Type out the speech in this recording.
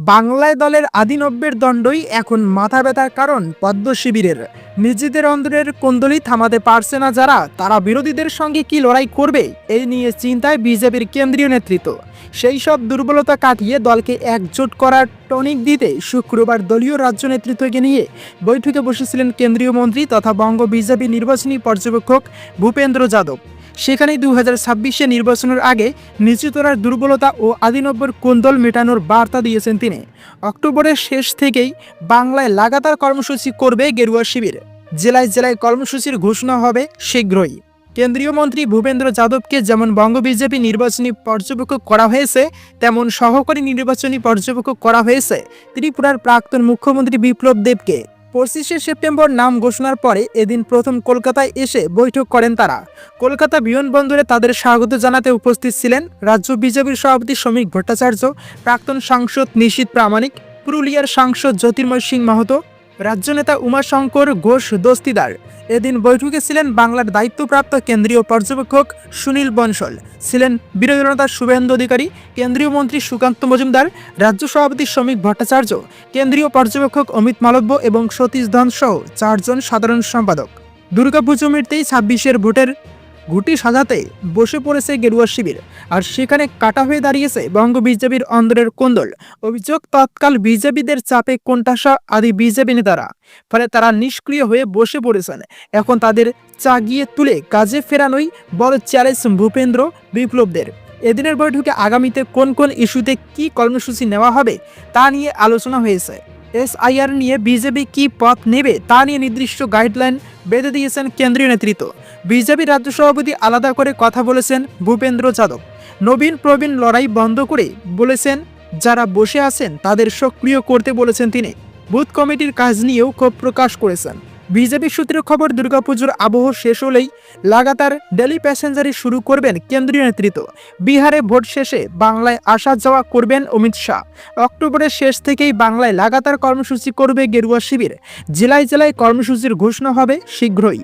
বাংলায় দলের আদি ৯০-এর দণ্ডই এখন মাথা ব্যথার কারণ পদ্ম শিবিরের। নিজেদের অন্দরের কোন্দলই থামাতে পারছে না যারা, তারা বিরোধীদের সঙ্গে কি লড়াই করবে এই নিয়ে চিন্তায় বিজেপির কেন্দ্রীয় নেতৃত্ব। সেই সব দুর্বলতা কাটিয়ে দলকে একজোট করার টনিক দিতে শুক্রবার দলীয় রাজ্য নেতৃত্বকে নিয়ে বৈঠকে বসেছিলেন কেন্দ্রীয় মন্ত্রী তথা বঙ্গ বিজেপি নির্বাচনী পর্যবেক্ষক ভূপেন্দ্র যাদব। সেখানেই ২০২৬ নির্বাচনের আগে নিচুতলার দুর্বলতা ও আদি ৯০-এর কোন্দল মেটানোর বার্তা দিয়েছেন তিনি। অক্টোবরের শেষ থেকেই বাংলায় লাগাতার কর্মসূচি করবে গেরুয়া শিবির। জেলায় জেলায় কর্মসূচির ঘোষণা হবে শীঘ্রই। কেন্দ্রীয় মন্ত্রী ভূপেন্দ্র যাদবকে যেমন বঙ্গ বিজেপি নির্বাচনী পর্যবেক্ষক করা হয়েছে, তেমন সহকারী নির্বাচনী পর্যবেক্ষক করা হয়েছে ত্রিপুরার প্রাক্তন মুখ্যমন্ত্রী বিপ্লব দেবকে। ২৫শে সেপ্টেম্বর নাম ঘোষণার পরে এদিন প্রথম কলকাতায় এসে বৈঠক করেন তারা। কলকাতা বিমানবন্দরে তাদের স্বাগত জানাতে উপস্থিত ছিলেন রাজ্য বিজেপির সভাপতি শ্রমিক ভট্টাচার্য, প্রাক্তন সাংসদ নিশীথ প্রামাণিক, পুরুলিয়ার সাংসদ জ্যোতির্ময় সিং মাহাতো, রাজ্য নেতা উমাশঙ্কর ঘোষ দস্তিদার। এদিন বৈঠকে ছিলেন বাংলার দায়িত্বপ্রাপ্ত কেন্দ্রীয় পর্যবেক্ষক সুনীল বনসল, ছিলেন বিরোধী নেতা শুভেন্দু অধিকারী, কেন্দ্রীয় মন্ত্রী সুকান্ত মজুমদার, রাজ্য সভাপতি শ্রমিক ভট্টাচার্য, কেন্দ্রীয় পর্যবেক্ষক অমিত মালব্য এবং সতীশ ধন সহ ৪ জন সাধারণ সম্পাদক। দুর্গাপুজো মিটতেই ২৬-এর ভোটের গুটি সাজাতে বসে পড়েছে গেরুয়া শিবির, আর সেখানে কাটা হয়ে দাঁড়িয়েছে বঙ্গ বিজেপির অন্দরের কোন্দল। অভিযোগ, তৎকাল বিজেপিদের চাপে কোণঠাসা আদি বিজেপি নেতারা, ফলে তারা নিষ্ক্রিয় হয়ে বসে পড়েছেন। এখন তাদের চাগিয়ে তুলে কাজে ফেরানোই বড় চ্যালেঞ্জ ভূপেন্দ্র বিপ্লবদের। এদিনের বৈঠকে আগামীতে কোন কোন ইস্যুতে কি কর্মসূচি নেওয়া হবে তা নিয়ে আলোচনা হয়েছে। SIR নিয়ে বিজেপি কি পথ নেবে তা নিয়ে নির্দিষ্ট গাইডলাইন বেঁধে দিয়েছেন কেন্দ্রীয় নেতৃত্ব। বিজেপি রাজ্য সভাপতি আলাদা করে কথা বলেছেন ভূপেন্দ্র যাদব। নবীন প্রবীণ লড়াই বন্ধ করে বলেছেন যারা বসে আছেন তাদের সক্রিয় করতে বলেছেন তিনি। বুথ কমিটির কাজ নিয়েও ক্ষোভ প্রকাশ করেছেন। বিজেপি সূত্রের খবর, দুর্গাপুজোর আবহ শেষ হলেই লাগাতার ডেলি প্যাসেঞ্জারি শুরু করবেন কেন্দ্রীয় নেতৃত্ব। বিহারে ভোট শেষে বাংলায় আসা যাওয়া করবেন অমিত শাহ। অক্টোবরের শেষ থেকেই বাংলায় লাগাতার কর্মসূচি করবে গেরুয়া শিবির। জেলায় জেলায় কর্মসূচির ঘোষণা হবে শীঘ্রই।